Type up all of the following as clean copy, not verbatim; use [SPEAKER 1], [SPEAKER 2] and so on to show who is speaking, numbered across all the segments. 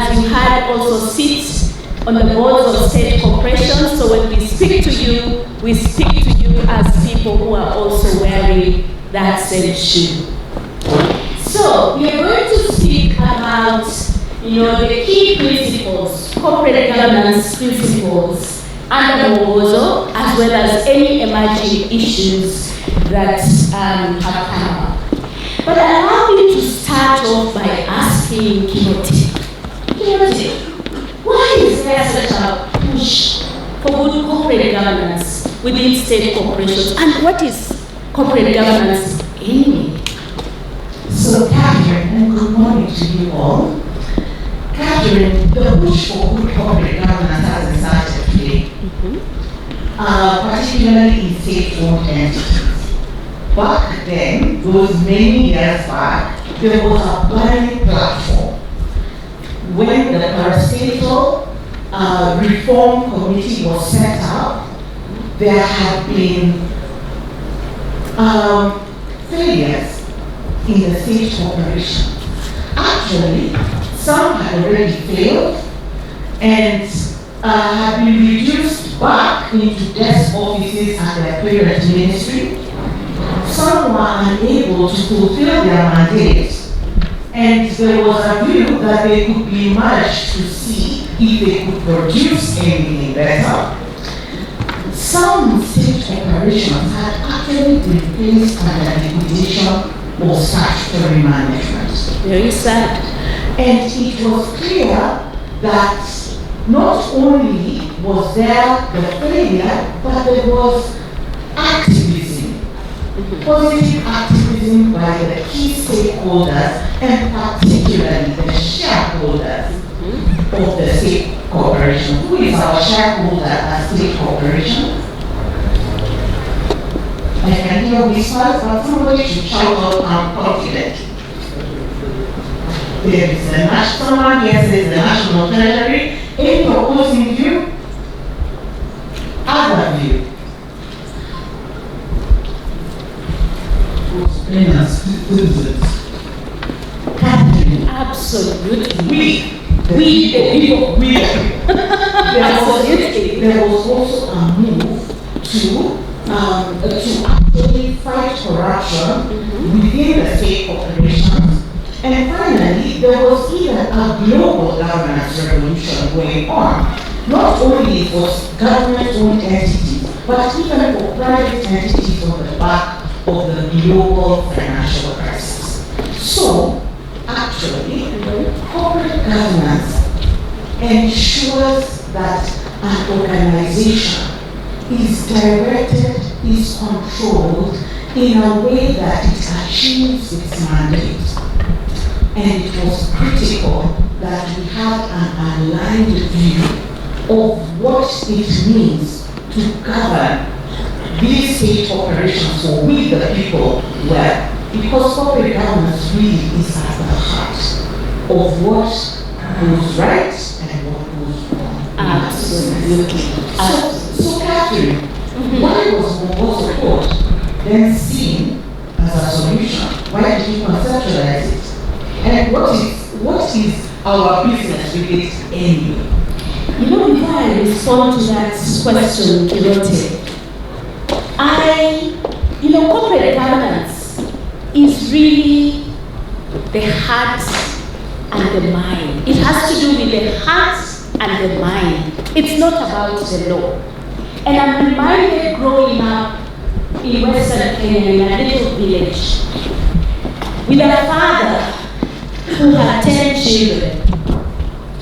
[SPEAKER 1] as you had, also sit on the boards of state corporations. So when we speak to you as people who are also wearing that same shoe. So we are going to speak about, the key principles, corporate governance principles under Mwokizo, as well as any emerging issues that have come up. But allow me to start off by asking Kiyote, why is there such a push for good corporate governance within state corporations? And what is corporate governance anyway?
[SPEAKER 2] So, Catherine, and good morning to you all. Catherine, the push for good corporate governance has started today, particularly in state-owned entities. Back then, those many years back, there was a planning platform. When the parastatal reform committee was set up, there had been failures in the state corporation. Actually, some had already failed and had been reduced back into desk offices at their parent ministry. Some were unable to fulfill their mandate, and there was a view that they could be merged to see if they could produce anything better. Some state corporations had actually been placed under liquidation or statutory management.
[SPEAKER 1] Very sad.
[SPEAKER 2] And it was clear that not only was there the failure, but there was activism, positive activism by the key stakeholders, and particularly the shareholders of the state corporation. Who is our shareholder at state corporation? I can hear whispers, but somebody should shout out, I'm confident. There is a national, someone here says the National Treasury. Any opposing view? Other view? Catherine,
[SPEAKER 1] absolutely.
[SPEAKER 2] We the people. There was also a move to actually fight corruption within the state corporations. And finally, there was even a global governance revolution going on, not only for government-owned entities, but even for private entities on the back of the global financial crisis. So, actually, corporate governance ensures that an organization is directed, is controlled in a way that it achieves its mandate. And it was critical that we had an aligned view of what it means to govern these state corporations for we the people well. Because corporate governance really is at the heart of what goes right and what goes wrong.
[SPEAKER 1] Absolutely.
[SPEAKER 2] So Catherine, why was Mwokizo thought then seen as a solution? Why did you conceptualize it? And what is our business with it anyway?
[SPEAKER 1] Before I respond to that question, Kiyote, corporate governance is really the heart and the mind. It has to do with the heart and the mind. It's not about the law. And I'm reminded growing up in Western Kenya in a little village with a father who had 10 children.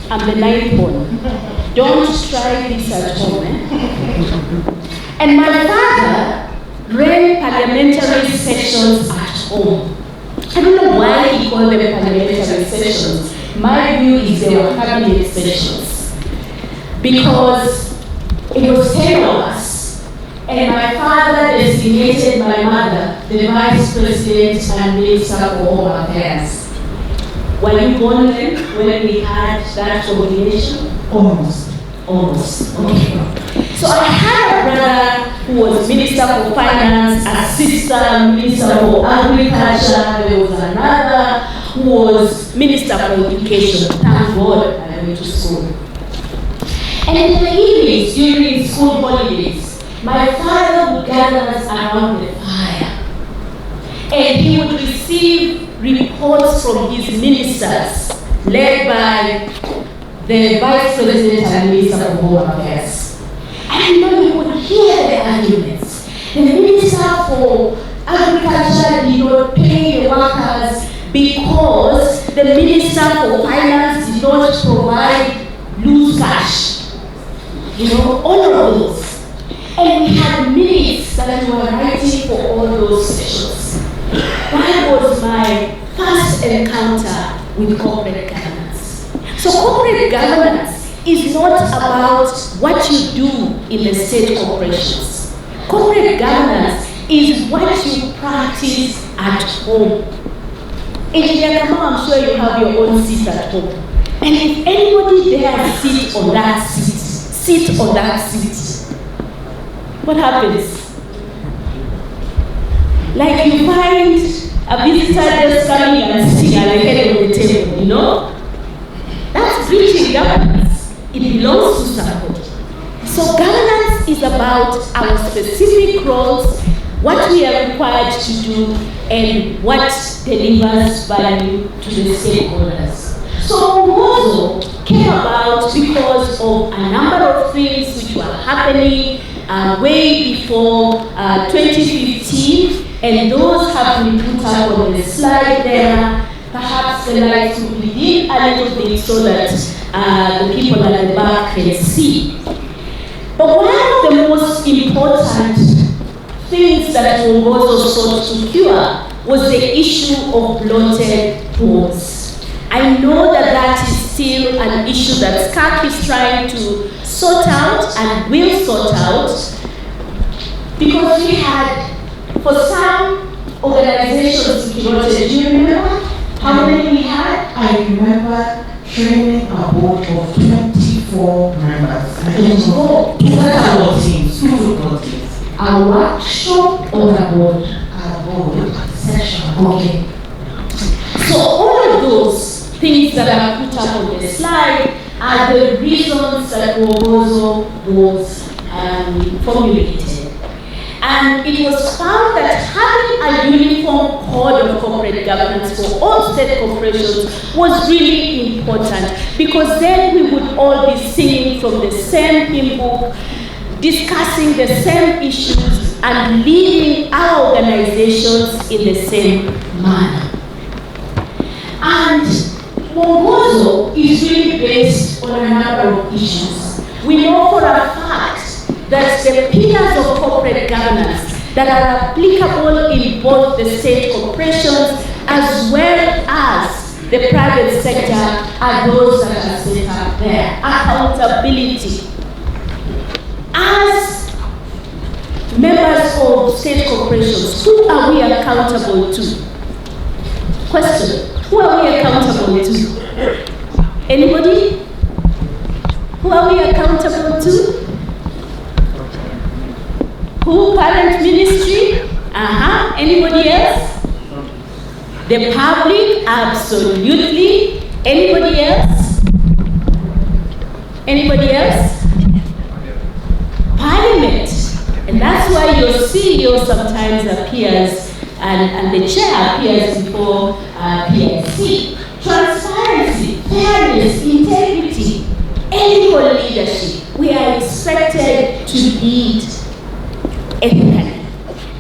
[SPEAKER 1] I'm the 9th born. Don't try this at home. And my father ran parliamentary sessions at home. I don't know why he called them parliamentary sessions. My view is they were cabinet sessions. Because it was 10 of us. And my father designated my mother the vice president and minister for home affairs. Were you born then when we had that combination?
[SPEAKER 2] Almost.
[SPEAKER 1] Okay. So I had a brother who was Minister for Finance, a sister Minister for Agriculture, there was another who was Minister for Education. Thank God I went to school. And in the evenings, during school holidays, my father would gather us around the fire. And he would receive reports from his ministers, led by the Vice President and Minister for Home Affairs. And you would hear the arguments. The Minister for Agriculture did not pay the workers because the Minister for Finance did not provide loose cash. All of those. And we had minutes that we were writing for all those sessions. That was my first encounter with corporate governance. So corporate governance is not about what you do in the state corporations. Corporate governance is what you practice at home. Engineer Kama, I'm sure you have your own seat at home. And if anybody there sit on that seat, what happens? Like you find a visitor just coming and sitting at the head of the table, That's breaching governance. It belongs to somebody. So governance is about our specific roles, what we are required to do, and what delivers value to the stakeholders. So Mwokizo came about because of a number of things which were happening way before 2015, and those have been put up on the slide there. Perhaps the lights will be dim a little bit so that the people at the back can see. But one of the most important things that Mwokizo sought to cure was the issue of bloated boards. I know that is still an issue that SCAC is trying to sort out and will sort out, because we had, for some organizations, do you remember how many we had?
[SPEAKER 2] I remember training a board of 24 members. I don't know. Two football teams.
[SPEAKER 1] A workshop or a board?
[SPEAKER 2] A board session.
[SPEAKER 1] Okay. So all of those things that are put up on the slide are the reasons that Mwokizo was formulated. And it was found that having a uniform code of corporate governance for all state corporations was really important, because then we would all be singing from the same hymn book, discussing the same issues, and leading our organizations in the same manner. And Mwokizo is really based on a number of issues. We know for a fact that the pillars of corporate governance that are applicable in both the state corporations as well as the private sector are those that are set up there. Accountability. As members of state corporations, who are we accountable to? Question. Who are we accountable to? Anybody? Who are we accountable to? Who? Current ministry? Anybody else? The public? Absolutely. Anybody else? Anybody else? Parliament. And that's why your CEO sometimes appears and the chair appears before PIC. Transparency, fairness, integrity, ethical leadership. We are expected to lead ethically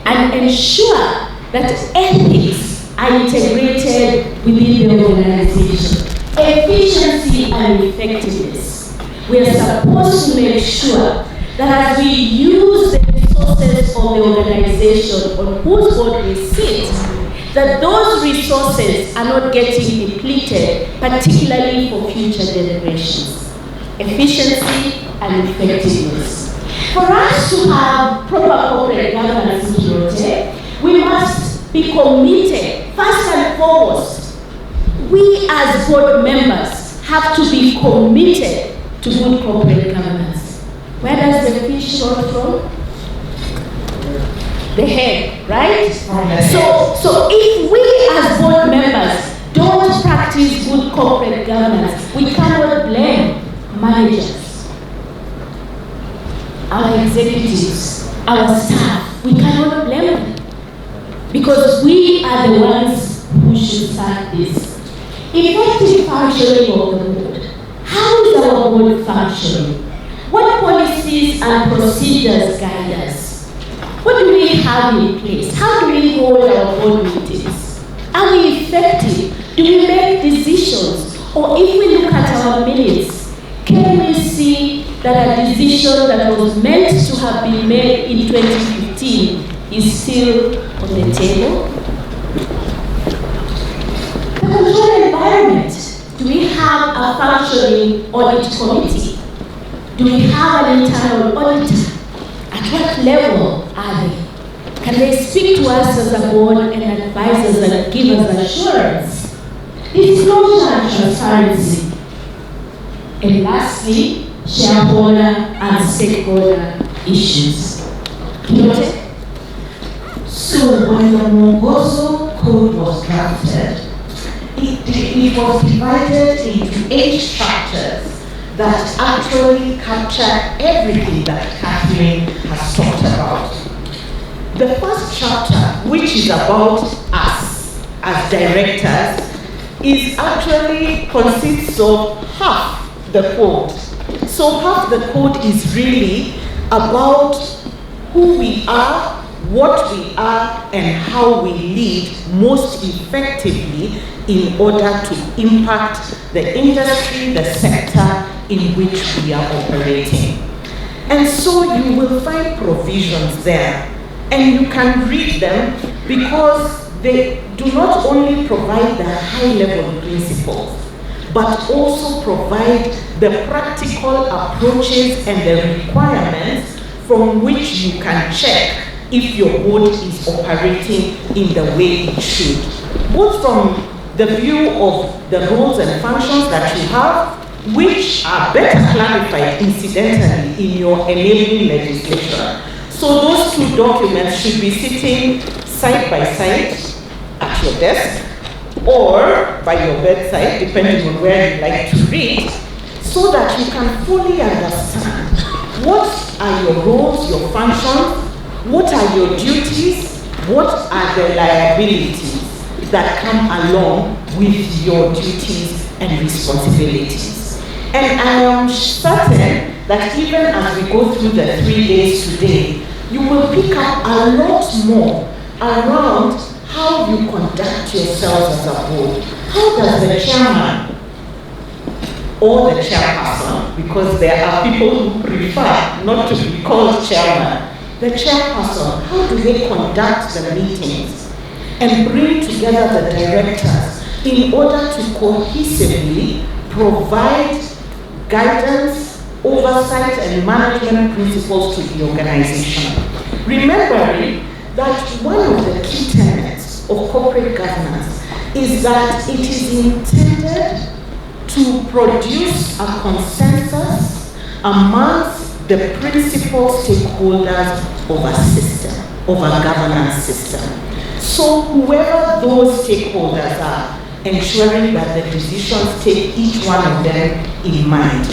[SPEAKER 1] and ensure that ethics are integrated within the organization. Efficiency and effectiveness. We are supposed to make sure that as we use the resources of the organization on whose board we sit, that those resources are not getting depleted, particularly for future generations. Efficiency and effectiveness. For us to have proper corporate governance in Kirote, we must be committed, first and foremost. We as board members have to be committed to good corporate governance. Where does the fish roll from? The head, right? So if we as board members don't practice good corporate governance, we cannot blame managers, our executives, our staff. We cannot blame them because we are the ones who should start this. Effective functioning of the board. How is our board functioning? What policies and procedures guide us? What do we have in place? How do we hold our board meetings? Are we effective? Do we make decisions? Or if we look at our minutes, can we see that a decision that was meant to have been made in 2015 is still on the table? The control environment. Do we have a functioning audit committee? Do we have an internal auditor? At what level are they? Can they speak to us as a board and advise us and give us assurance? Disclosure and transparency. And lastly, shareholder and stakeholder issues. Noted?
[SPEAKER 2] So when the Mwokizo code was drafted, it was divided into 8 chapters that actually capture everything that Kathleen has talked about. The first chapter, which is about us as directors, is actually consists of half the code. So half the code is really about who we are, what we are, and how we lead most effectively in order to impact the industry, the sector in which we are operating. And so you will find provisions there, and you can read them because they do not only provide the high-level principles, but also provide the practical approaches and the requirements from which you can check if your board is operating in the way it should. Both from the view of the roles and functions that you have, which are better clarified incidentally in your enabling legislation. So those 2 documents should be sitting side by side at your desk or by your bedside, depending on where you like to read, so that you can fully understand what are your roles, your functions, what are your duties, what are the liabilities that come along with your duties and responsibilities. And I am certain that even as we go through the 3 days today, you will pick up a lot more around how you conduct yourselves as a board. How does the chairman or the chairperson, because there are people who prefer not to be called chairman, the chairperson, how do they conduct the meetings and bring together the directors in order to cohesively provide guidance, oversight, and management principles to the organization? Remembering that one of the key tenets of corporate governance is that it is intended to produce a consensus amongst the principal stakeholders of a system, of a governance system. So whoever those stakeholders are, ensuring that the decisions take each one of them in mind.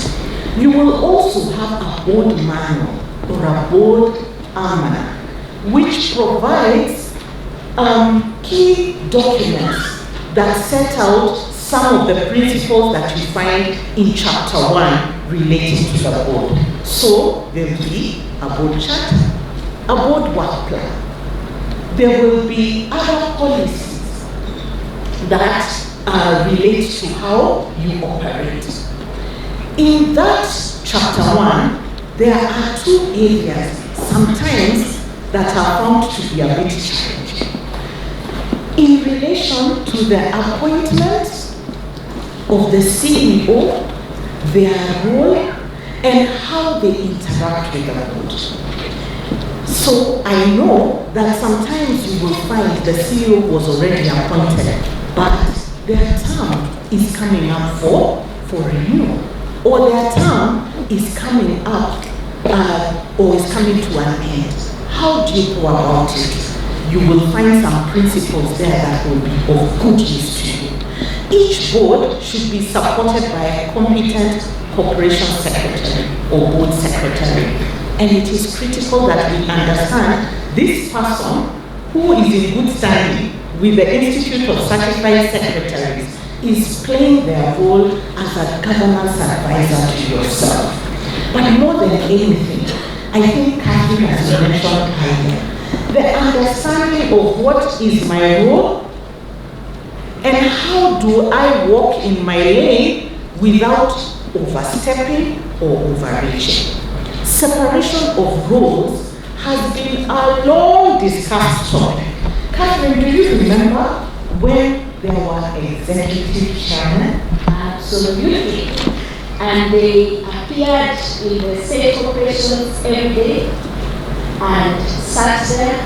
[SPEAKER 2] You will also have a board manual or a board almanac, which provides key documents that set out some of the principles that you find in chapter 1 relating to the board. So there will be a board charter, a board work plan. There will be other policies that relate to how you operate. In that chapter 1, there are 2 areas sometimes that are found to be a bit challenging. In relation to the appointment of the CEO, their role, and how they interact with the board. So I know that sometimes you will find the CEO was already appointed, but their term is coming up for renewal, or their term is coming up or is coming to an end. How do you go about it? You will find some principles there that will be of good use to you. each board should be supported by a competent corporation secretary or board secretary. And it is critical that we understand this person who is in good standing with the Institute of Certified Secretaries is playing their role as a governance advisor to yourself. But more than anything, I think Kathy has mentioned earlier, the understanding of what is my role and how do I walk in my lane without overstepping or overreaching. Separation of roles has been a long discussed topic. Catherine, do you remember when there were executive chairmen?
[SPEAKER 1] Absolutely. And they appeared in the state corporations every day and sat there,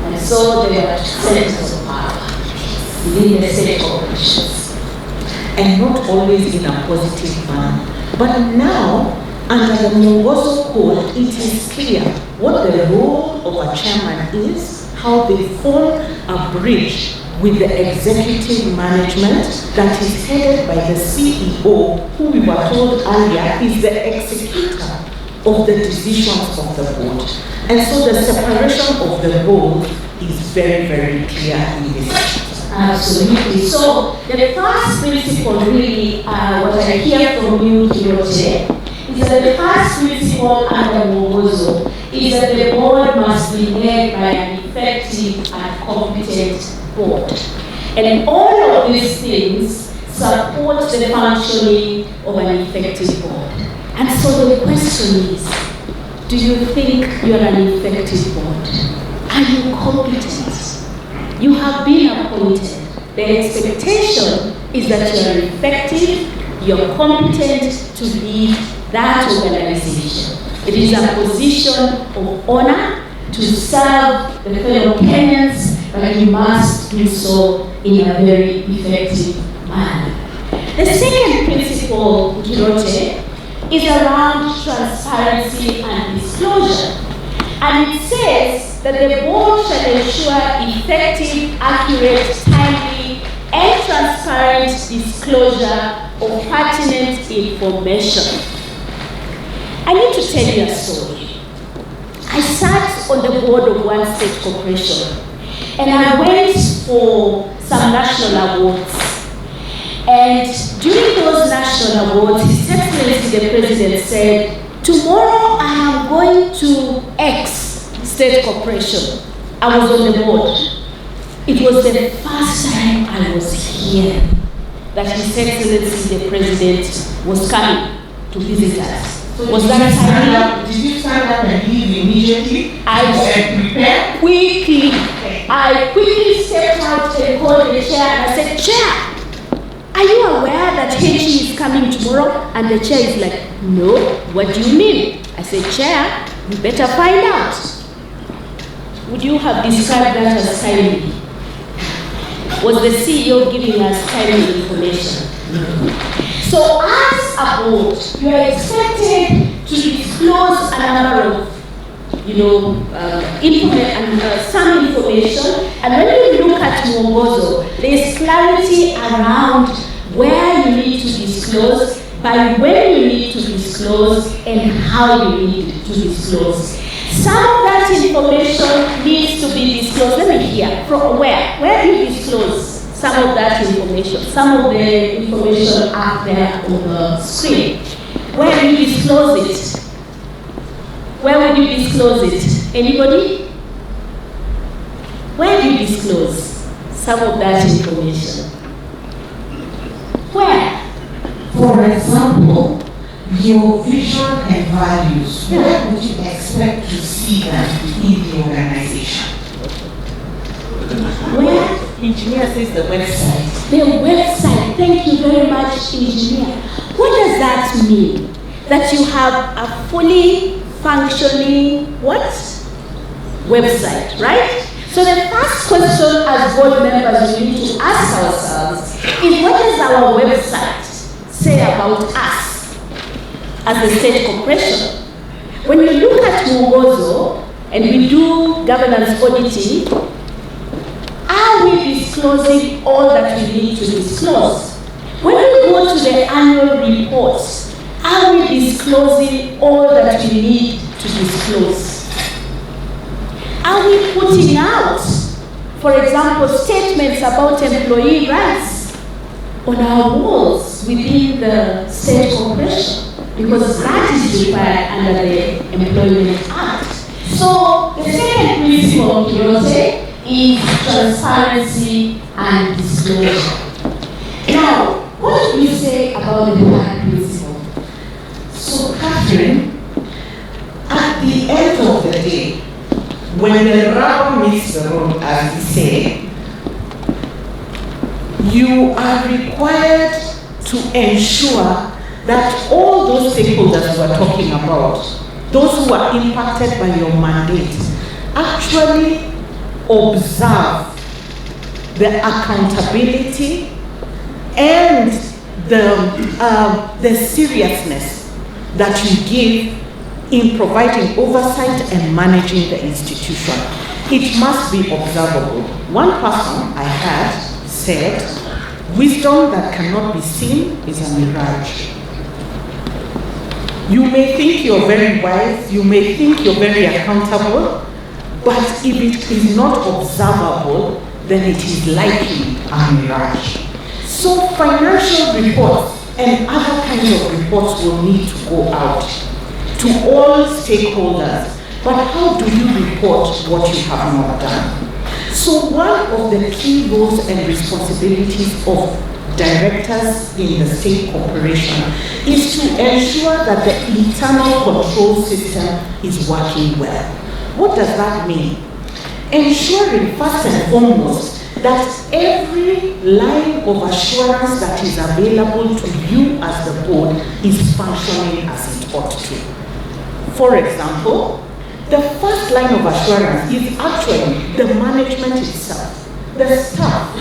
[SPEAKER 1] and so they were centers of power within the state corporations.
[SPEAKER 2] And not always in a positive manner. But now, under the Mwokizo Code, it is clear what the role of a chairman is, how they form a bridge with the executive management that is headed by the CEO, who we were told earlier is the executor of the decisions of the board. And so the separation of the roles is very, very clear in this.
[SPEAKER 1] Absolutely. So the first principle really, what I hear from you, Kiroche, is that the first principle under Mwokizo is that the board must be led by an effective and competent board. And all of these things support the functioning of an effective board. And so the question is, do you think you're an effective board? Are you competent? You have been appointed. The expectation is that you are effective, you're competent to lead that organization. It is a position of honor to serve the fellow Kenyans, but you must do so in a very effective manner. The second principle, Kiroche, is around transparency and disclosure. And it says that the board shall ensure effective, accurate, timely, and transparent disclosure of pertinent information. I need to tell you a story. I sat on the board of one state corporation, and I went for some national awards. And during those national awards, His Excellency the President said, tomorrow I am going to X state corporation. I was on the board. It was the first time I was here that His Excellency the President was coming to visit us.
[SPEAKER 2] So was that time? Did you stand up and leave immediately?
[SPEAKER 1] I quickly stepped out and called the chair and I said, Chair, are you aware that HE is coming tomorrow? And the chair is like, no, what do you mean? I said, Chair, you better find out. Would you have described that as timely? Was the CEO giving us timely information? So as a board, you are expected to disclose a number of, some information. And when you look at Mwokizo, there is clarity around where you need to disclose, by when you need to disclose, and how you need to disclose. Some of that information needs to be disclosed. Let me hear. From where? Where do you disclose some of that information? Some of the information up there on the screen. Where do you disclose it? Where would you disclose it? Anybody? Where do you disclose some of that information? Where?
[SPEAKER 2] For example, your vision and values, where would you expect to see them in the organization?
[SPEAKER 1] Where?
[SPEAKER 2] Engineer says the website.
[SPEAKER 1] The website. Thank you very much, engineer. What does that mean? That you have a fully functioning what? Website, right? So the first question as board members we need to ask ourselves is, what does our website say about us as a state corporation? When you look at Mwokizo and we do governance auditing, are we disclosing all that we need to disclose? When we go to the annual report, are we disclosing all that we need to disclose? Are we putting out, for example, statements about employee rights on our walls within the state corporation? Because that is required under the Employment Act. So the second principle, Kirote, is transparency and disclosure. Now, what do you say about the third principle?
[SPEAKER 2] So, Catherine, at the end of the day, when the rubber meets the road, as we say, you are required to ensure that all those stakeholders we're talking about, those who are impacted by your mandate, actually observe the accountability and the seriousness that you give in providing oversight and managing the institution. It must be observable. One person I had said, wisdom that cannot be seen is a mirage. You may think you're very wise, you may think you're very accountable, but if it is not observable, then it is likely a mirage. So financial reports and other kinds of reports will need to go out to all stakeholders. But how do you report what you have not done? So one of the key roles and responsibilities of directors in the state corporation is to ensure that the internal control system is working well. What does that mean? Ensuring first and foremost that every line of assurance that is available to you as the board is functioning as it ought to. For example, the first line of assurance is actually the management itself, the staff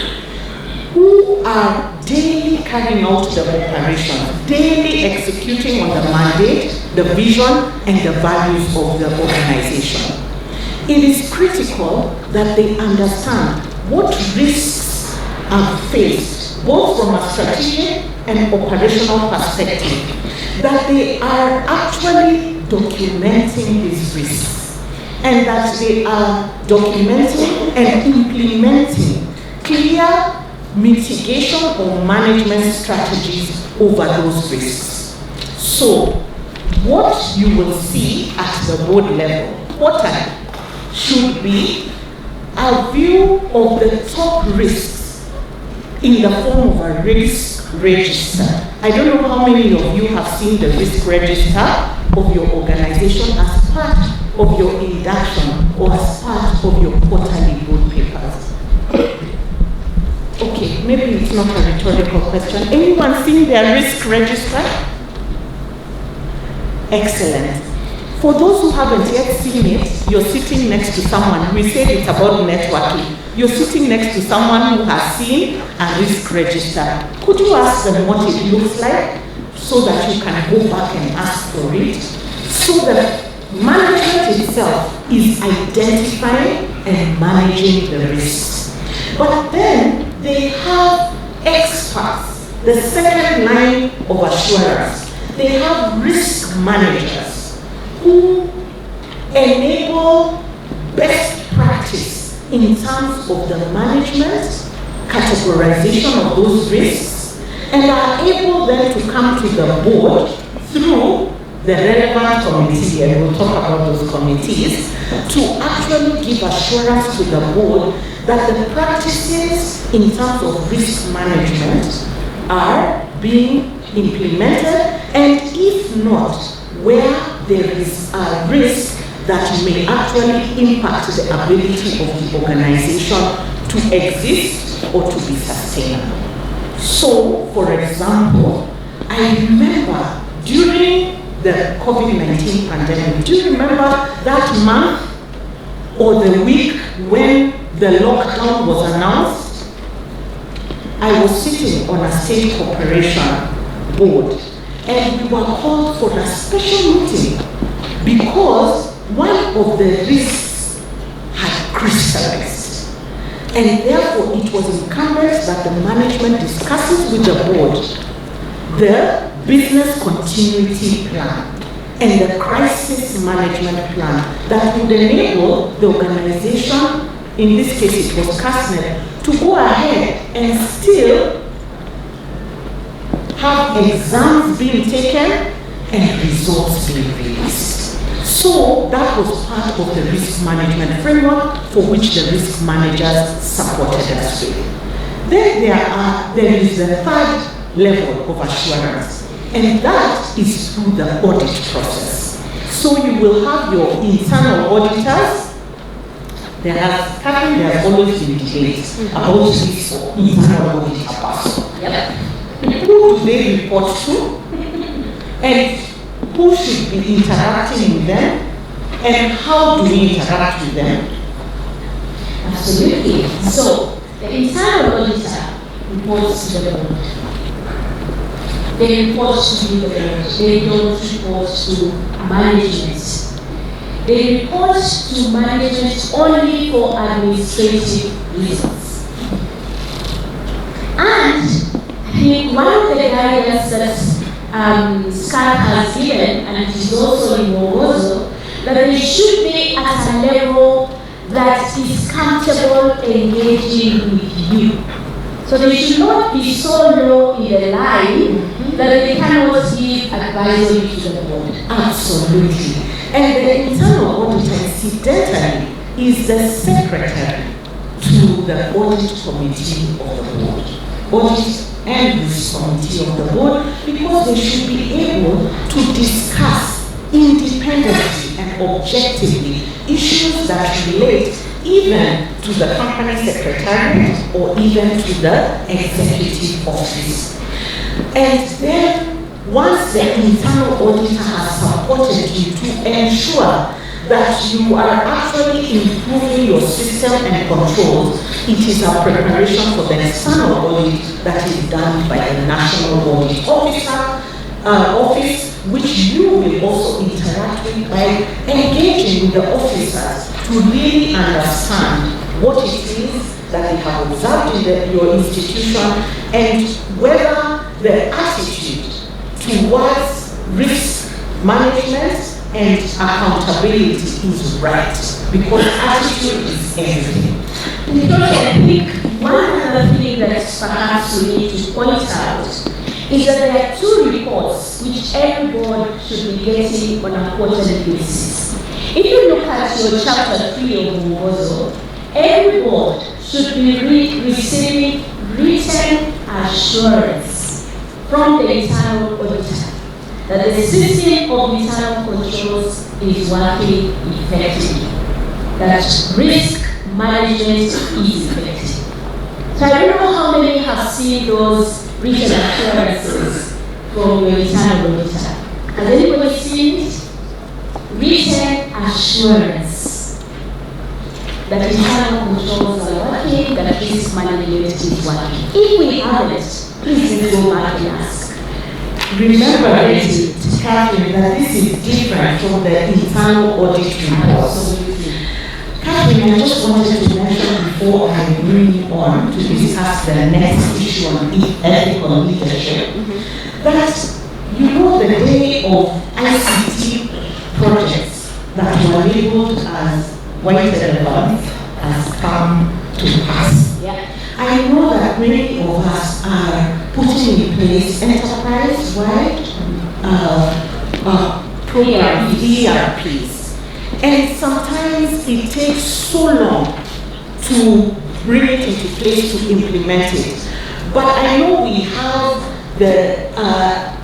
[SPEAKER 2] who are daily carrying out the operations, daily executing on the mandate, the vision, and the values of the organization. It is critical that they understand what risks are faced, both from a strategic and operational perspective, that they are actually documenting these risks, and that they are documenting and implementing clear mitigation or management strategies over those risks. So, what you will see at the board level, what should be a view of the top risks in the form of a risk register. I don't know how many of you have seen the risk register of your organization as part of your induction or as part of your quarterly board papers. Okay, maybe it's not a rhetorical question. Anyone seen their risk register? Excellent. For those who haven't yet seen it, you're sitting next to someone. We said it's about networking. You're sitting next to someone who has seen a risk register. Could you ask them what it looks like so that you can go back and ask for it? So that management itself is identifying and managing the risks. But then they have experts, the second line of assurance. They have risk managers who enable best practice in terms of the management, categorization of those risks, and are able then to come to the board through the relevant committee, and we'll talk about those committees, to actually give assurance to the board that the practices in terms of risk management are being implemented, and if not, where there is a risk that may actually impact the ability of the organization to exist or to be sustainable. So, for example, I remember during the COVID-19 pandemic, do you remember that month or the week when the lockdown was announced? I was sitting on a state corporation board, and we were called for a special meeting because one of the risks had crystallized. And therefore, it was incumbent that the management discusses with the board the business continuity plan and the crisis management plan that would enable the organization, in this case it was CASNET, to go ahead and still have exams being taken and results being released. So that was part of the risk management framework for which the risk managers supported us with. Then there is the third level of assurance, and that is through the audit process. So you will have your internal auditors. There has always been debates about this internal auditor person.
[SPEAKER 1] Yep.
[SPEAKER 2] Who do they report to? And who should be interacting with them? And how do we interact with them?
[SPEAKER 1] Absolutely. So, the internal auditor reports to the board. They report to the board. They don't report to management. They report to management only for administrative reasons. And I think one of the guidance that SCAR has given, and it is also in Mwokizo, that they should be at a level that is comfortable engaging with you. So they should not be so low in the line that they cannot give advisory to the board.
[SPEAKER 2] Absolutely. And the internal auditor, incidentally, is the secretary to the audit committee of the board. Audit and risk committee of the board, because they should be able to discuss independently and objectively issues that relate even to the company secretariat or even to the executive office. And then once the internal auditor has supported you to ensure that you are actually improving your system and controls, it is a preparation for the external audit that is done by the National Audit Office, which you will also interact with by engaging with the officers to really understand what it is that they have observed in your institution and whether the attitude towards risk management and accountability is right, because attitude is everything.
[SPEAKER 1] Because I think one other thing that perhaps we need to point out is that there are two reports which every board should be getting on a quarterly basis. If you look at your chapter 3 of Mwokizo, every board should be receiving written assurance from the internal auditor that the system of internal controls is working effectively, that risk management is effective. So I don't know how many have seen those written assurances from your internal auditor. Has anybody seen it? Written assurance that internal controls are working, that risk management is working. If we haven't, please go back and ask.
[SPEAKER 2] Remember, Catherine, that this is different from the internal audit reports. Catherine, I just wanted to mention before I bring on to discuss the next issue on ethical leadership, that you know the day of ICT projects that were labeled as white elephants has come to pass.
[SPEAKER 1] Yeah.
[SPEAKER 2] I know that many of us are putting in place enterprise-wide programs, ERPs, and sometimes it takes so long to bring it into place to implement it. But I know we have the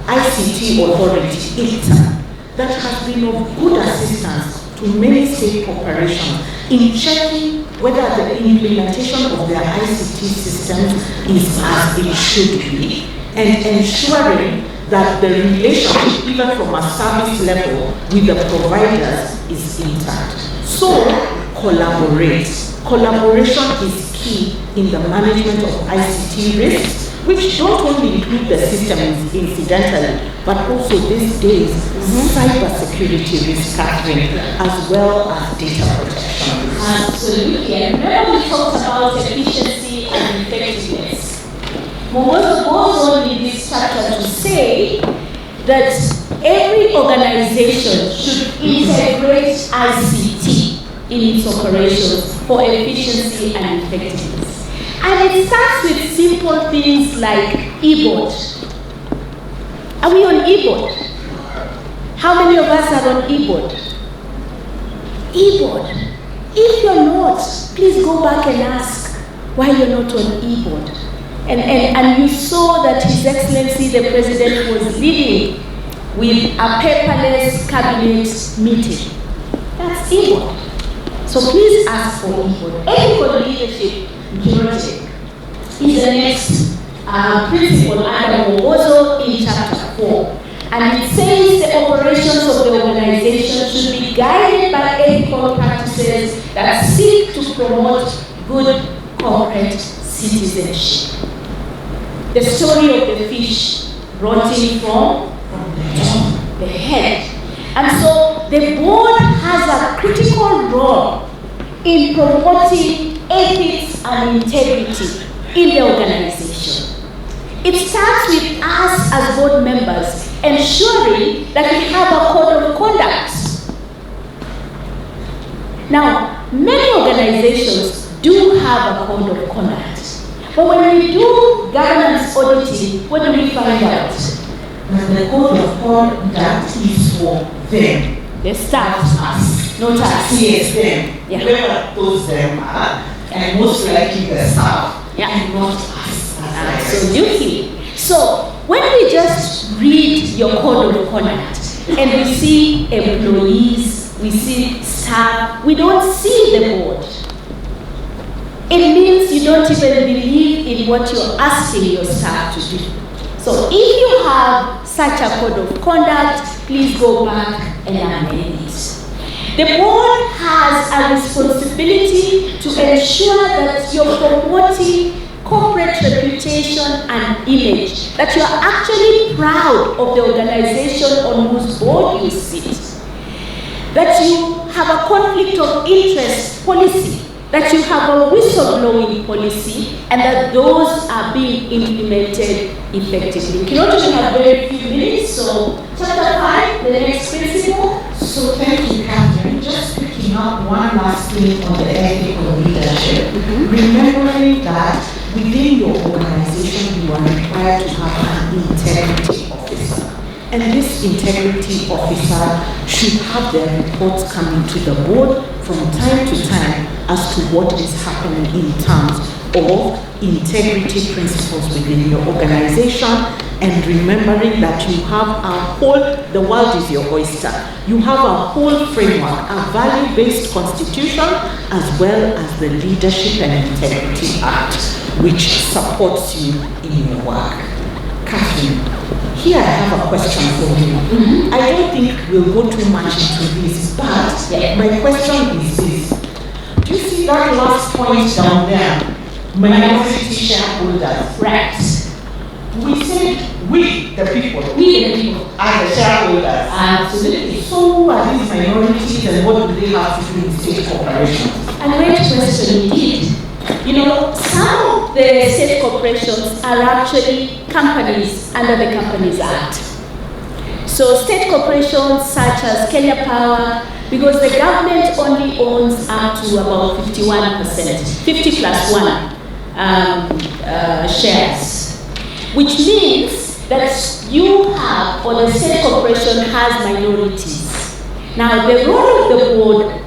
[SPEAKER 2] ICT authority, ICTA, that has been of good assistance to many state corporations in checking whether the implementation of their ICT systems is as it should be, and ensuring that the relationship, even from a service level with the providers, is intact. So, collaborate. Collaboration is key in the management of ICT risks, which don't only include the systems incidentally, but also these days, cybersecurity risk, Catherine, as well as data protection.
[SPEAKER 1] Absolutely. And remember we talked about efficiency and effectiveness. Mwokizo goes on in this chapter to say that every organization should integrate ICT in its operations for efficiency and effectiveness. And it starts with simple things like e-board. Are we on e-board? How many of us are on e-board? E-board. If you're not, please go back and ask why you're not on e-board. And you saw that His Excellency the President was leading with a paperless cabinet meeting. That's e-board. So please ask for e-board. Ethical leadership curative is the next principle under Mwokizo in chapter 4. And it says the operations of the organization should be guided by ethical practices that seek to promote good corporate citizenship. The story of the fish rotting from the head. And so the board has a critical role in promoting ethics and integrity in the organization. It starts with us as board members ensuring that we have a code of conduct. Now, many organizations do have a code of conduct, but when we do governance auditing, what do we find out?
[SPEAKER 2] And the code of conduct is for them.
[SPEAKER 1] The staff, not us.
[SPEAKER 2] Yes, them.
[SPEAKER 1] Yeah.
[SPEAKER 2] Whoever those them are, and most likely the staff, and not us.
[SPEAKER 1] Absolutely. So when we just read your code of conduct and we see employees, we see staff, we don't see the board. It means you don't even believe in what you're asking your staff to do. So if you have such a code of conduct, please go back and amend it. The board has a responsibility to ensure that you're promoting corporate reputation and image, that you are actually proud of the organization on whose board you sit, that you have a conflict of interest policy, that you have a whistleblowing policy, and that those are being implemented effectively. Cannot we have very few minutes, so chapter 5, the next principle.
[SPEAKER 2] So thank you, Catherine. Just picking up one last thing on the ethical leadership, remembering that within your organization you are required to have an integrity officer. And this integrity officer should have their reports coming to the board from time to time as to what is happening in terms of integrity principles within your organization, and remembering that you have a whole, the world is your oyster. You have a whole framework, a value-based constitution, as well as the Leadership and Integrity Act, which supports you in your work. Catherine, here I have a question for you. I don't think we'll go too much into this, but my question is this. Do you see that last point down there? Minority shareholders.
[SPEAKER 1] Right.
[SPEAKER 2] We said we, the people.
[SPEAKER 1] We the people.
[SPEAKER 2] Are the shareholders.
[SPEAKER 1] Absolutely.
[SPEAKER 2] So who are these minorities and what do they have to do with state corporations?
[SPEAKER 1] A great question indeed. You know, some of the state corporations are actually companies under the Companies Act. So state corporations such as Kenya Power, because the government only owns up to about 51%, 50 plus 1 shares, which means that you have, or the state corporation has minorities. Now the role of the board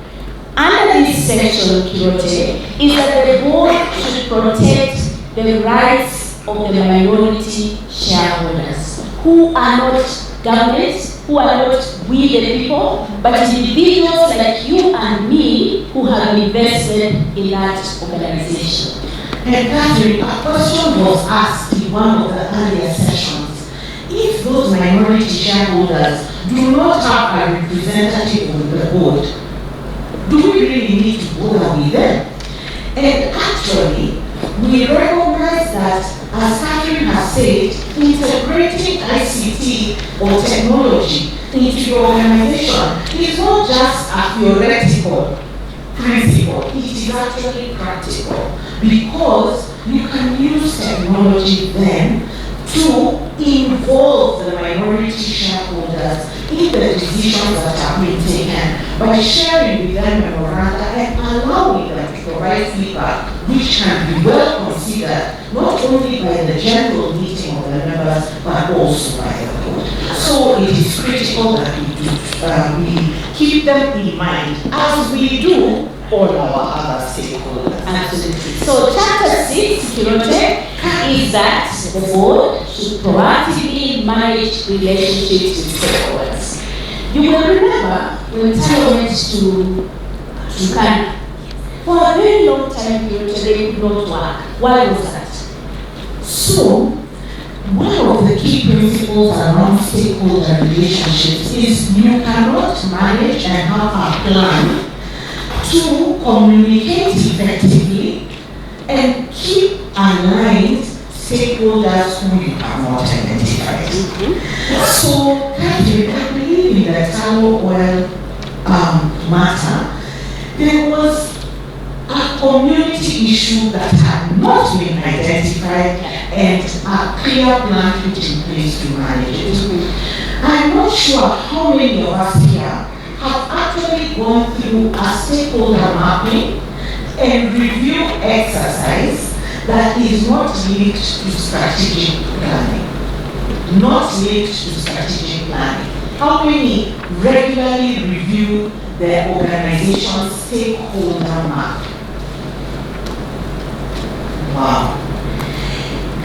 [SPEAKER 1] under this section, Kirote, is that the board should protect the rights of the minority shareholders, who are not governments, who are not we the people, but individuals like you and me who have invested in that organization.
[SPEAKER 2] And Catherine, a question was asked in one of the earlier sessions. If those minority shareholders do not have a representative on the board, do we really need to bother with them? And actually, we recognize that, as Catherine has said, integrating ICT or technology into your organization is not just a theoretical principle, it is actually practical, because you can use technology then to involve the minority shareholders in the decisions that are being taken by sharing with them memoranda and allowing them to provide feedback which can be well considered not only by the general meeting of the members but also by the board. So it is critical that we keep them in mind as we do all our other stakeholders.
[SPEAKER 1] Absolutely. So Chapter 6, security, is that the board should proactively manage relationships with stakeholders. You will remember when Talo went to Ghana, for a very long time they could not work. Why was that?
[SPEAKER 2] So, one of the key principles around stakeholder relationships is you cannot manage and have a plan to communicate effectively and keep aligned stakeholders who you have not identified. So, I believe in the Talo oil matter, there was a community issue that had not been identified and a clear plan put in place to manage it. I'm not sure how many of us here have actually gone through a stakeholder mapping and review exercise that is not linked to strategic planning. Not linked to strategic planning. How many regularly review the organization's stakeholder map? Wow.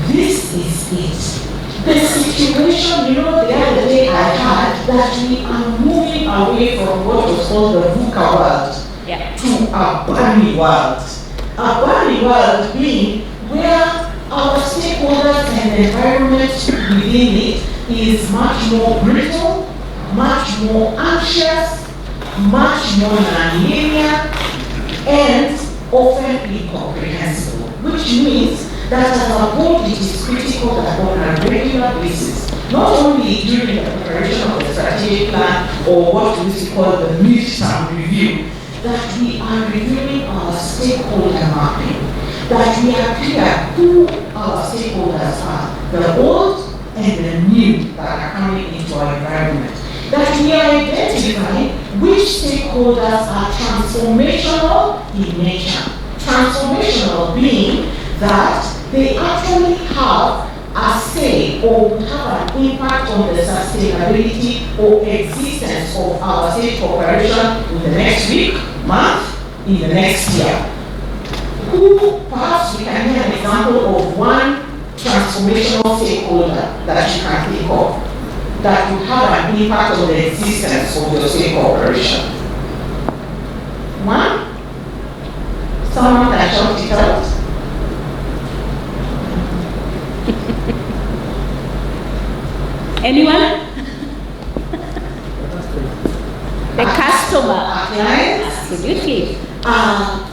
[SPEAKER 2] This is it. The situation, the other day I had that we are moving away from what was called the VUCA world to a Bani world. A Bani world being where our stakeholders and the environment within it is much more brittle, much more anxious, much more nonlinear, and often incomprehensible, which means that as a board it is critical that on a regular basis, not only during the preparation of the strategic plan or what we call the mid-term review, that we are reviewing our stakeholder mapping, that we are clear who our stakeholders are, the old and the new that are coming into our environment, that we are identifying which stakeholders are transformational in nature. Transformational being that they actually have a say or would have an impact on the sustainability or existence of our state corporation in the next week, month, in the next year. Who perhaps we can hear an example of one transformational stakeholder that you can think of that would have an impact on the existence of your state corporation. One? Someone can shout it out.
[SPEAKER 1] Anyone? The customer.
[SPEAKER 2] Our clients.
[SPEAKER 1] Absolutely.
[SPEAKER 2] An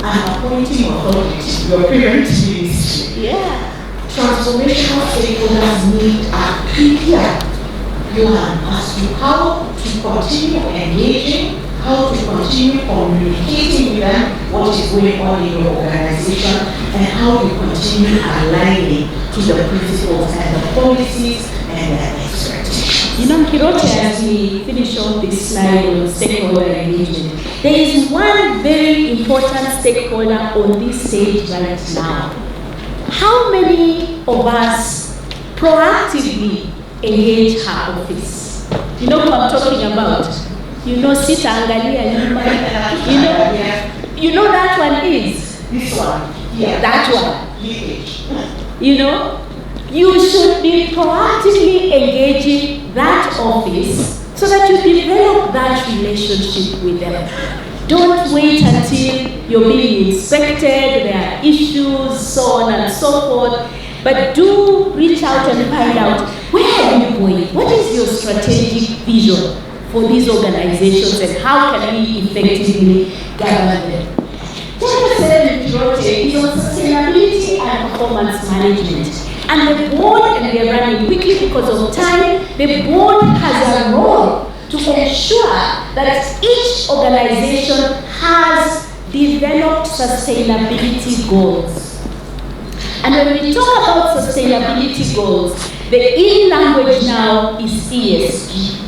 [SPEAKER 2] appointing authority, your parent ministry.
[SPEAKER 1] Yeah.
[SPEAKER 2] Transformational stakeholders need a clear plan as to how to continue engaging, how to continue communicating with them what is going on in your organization, and how you continue aligning to the principles and the policies and the expectations.
[SPEAKER 1] Kirote, as we finish off this slide on stakeholder engagement, there is one very important stakeholder on this stage right now. How many of us proactively engage her office? You know who I'm talking about? Sita Angalia Nyuma. You know that one is?
[SPEAKER 2] This one. Yeah.
[SPEAKER 1] That one.
[SPEAKER 2] Leakage.
[SPEAKER 1] You should be proactively engaging that office so that you develop that relationship with them. Don't wait until you're being inspected, there are issues, so on and so forth. But do reach out and find out, where are you going? What is your strategic vision for these organizations and how can we effectively govern them? Chapter 7 is on sustainability and performance management. And the board, and we are running quickly because of time, the board has a role to ensure that each organization has developed sustainability goals. And when we talk about sustainability goals, the in language now is ESG.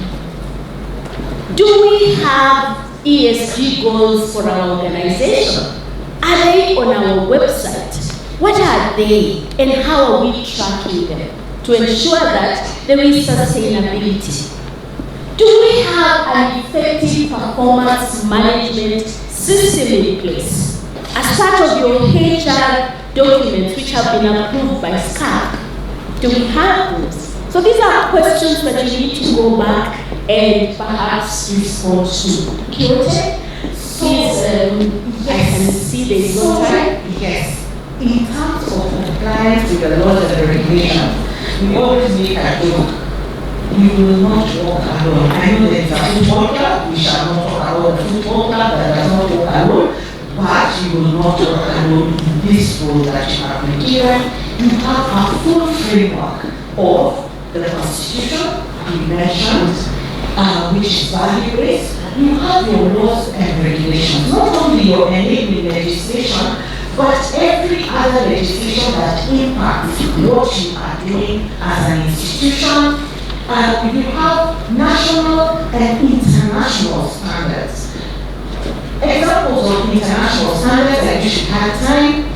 [SPEAKER 1] Do we have ESG goals for our organization? Are they on our website? What are they, and how are we tracking them to ensure that there is sustainability? Do we have an effective performance management system in place? As part of your HR documents which have been approved by SCAP, do we have those? So these are questions that you need to go back and perhaps respond to. Kyote, please, I can see there is no time.
[SPEAKER 2] Yes. In terms of compliance with the laws and the regulations, we always make a joke. We will not walk alone. I know there is a football club, we shall not talk about the football club that does not walk alone, but you will not walk alone in this role that you have been given. You have a full framework of the Constitution you mentioned, which is value-based. You have your laws and regulations, not only your enabling legislation, but every other legislation that impacts what you are doing as an institution. You have national and international standards. Examples of international standards that you should have time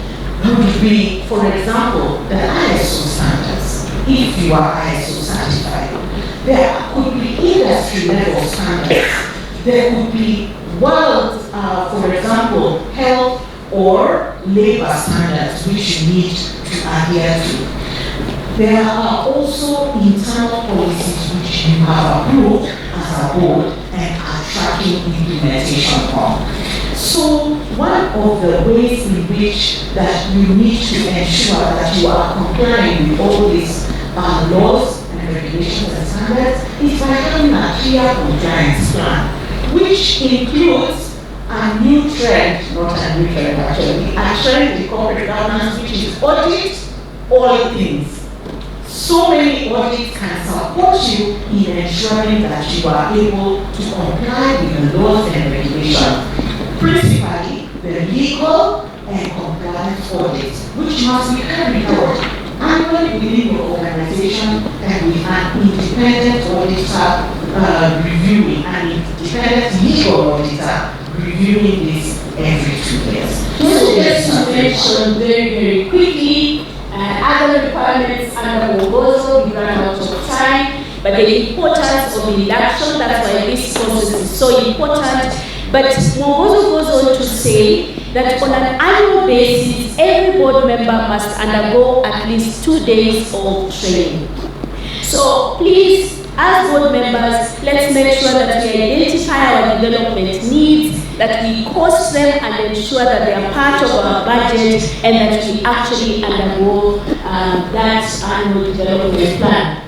[SPEAKER 2] would be, for example, the ISO standards, if you are ISO certified. There could be industry level standards. There could be world, for example, health or labor standards which you need to adhere to. There are also internal policies which you have approved as a board and are tracking implementation from. So one of the ways in which that you need to ensure that you are complying with all these laws and regulations and standards is by having a clear compliance plan, which includes a new trend, not a new trend actually, a trend in corporate governance which is audit all things. So many audits can support you in ensuring that you are able to comply with the laws and regulations. Principally, the legal and compliance audits, which must be carried out annually within your organization and with an independent auditor reviewing, an independent legal auditor reviewing this every 2 years.
[SPEAKER 1] So just to mention very, very quickly, other requirements under Mwokizo, we run out of time, but the importance of induction, that's why this process is so important. But Mwokizo goes on to say that on an annual basis, every board member must undergo at least 2 days of training. So please, as board members, let's make sure that we identify our development needs, that we cost them and ensure that they are part of our budget and that we actually undergo that annual development plan.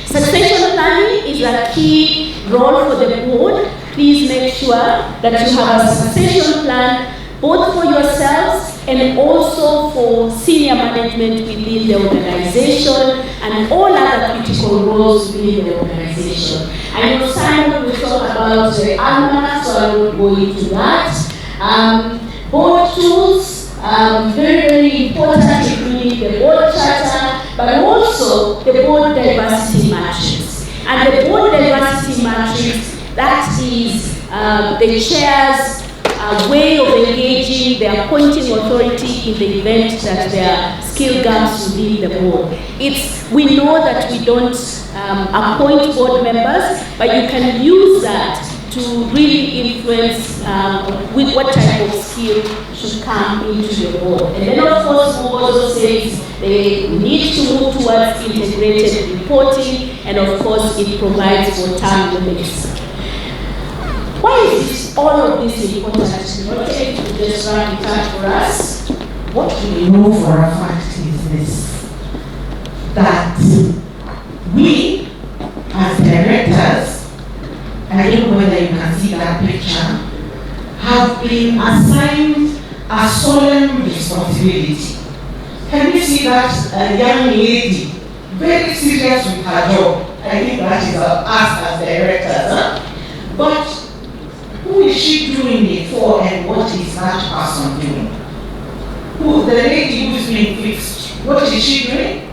[SPEAKER 1] Succession planning is a key role for the board. Please make sure that you have a succession plan both for yourselves and also for senior management within the organization and all other critical roles within the organization. I know Simon will talk about the almanac, so I won't go into that. Board tools, very, very important, including the board charter, but also the board diversity matrix. And the board diversity matrix, that is the chair's way of engaging the appointing authority in the event that there are skill gaps within the board. We know that we don't appoint board members, but you can use that to really influence with what type of skill should come into your board. And then of course, Mwokizo says they need to move towards integrated reporting, and of course it provides for term limits. Why is all of this important? Okay, you just run it out for us.
[SPEAKER 2] What we know for a fact is this, that we as directors, I don't know whether you can see that picture, have been assigned a solemn responsibility Can you see that young lady, very serious with her job? I think that is us as directors. Huh? But who is she doing it for, and what is that person doing? Who, the lady who is being fixed, what is she doing?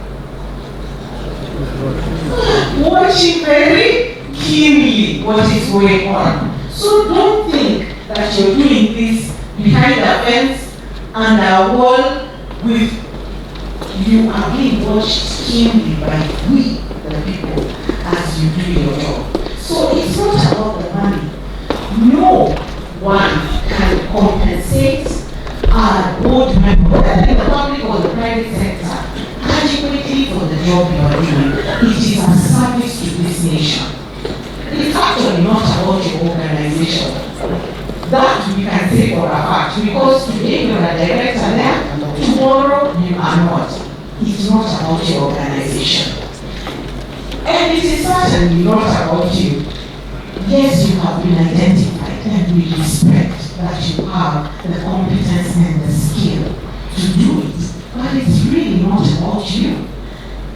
[SPEAKER 2] Watching very keenly what is going on. So don't think that you're doing this behind a fence and a wall with you are being watched keenly by we, the people, as you do your job. So it's not about the money. No one can compensate a board member, whether in the public or the private sector, adequately for the job you are doing. It is a service to this nation. It's actually not about your organization. That we can say for a fact, because today you are a director there, tomorrow you are not. It's not about your organization. And it is certainly not about you. Yes, you have been identified, and we respect that you have the competence and the skill to do it. But it's really not about you.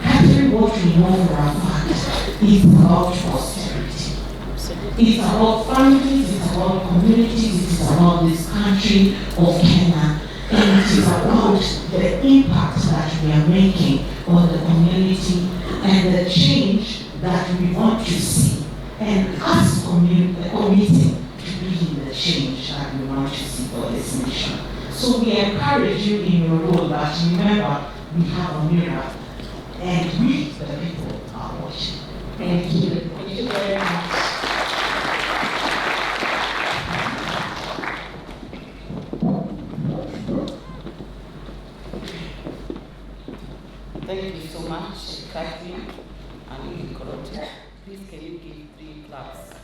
[SPEAKER 2] Actually, what we know for a fact is about posterity. It's about families, it's about communities, it's about this country of Kenya, and it is about the impact that we are making on the community and the change that we want to see. And us committing to be the change that we want to see for this nation. So we encourage you in your role, but remember, we have a mirror, and we, the people, are watching. Thank you. Thank you very much.
[SPEAKER 3] Thank you so much, Catherine and Nikorote. Please can you give 3 claps?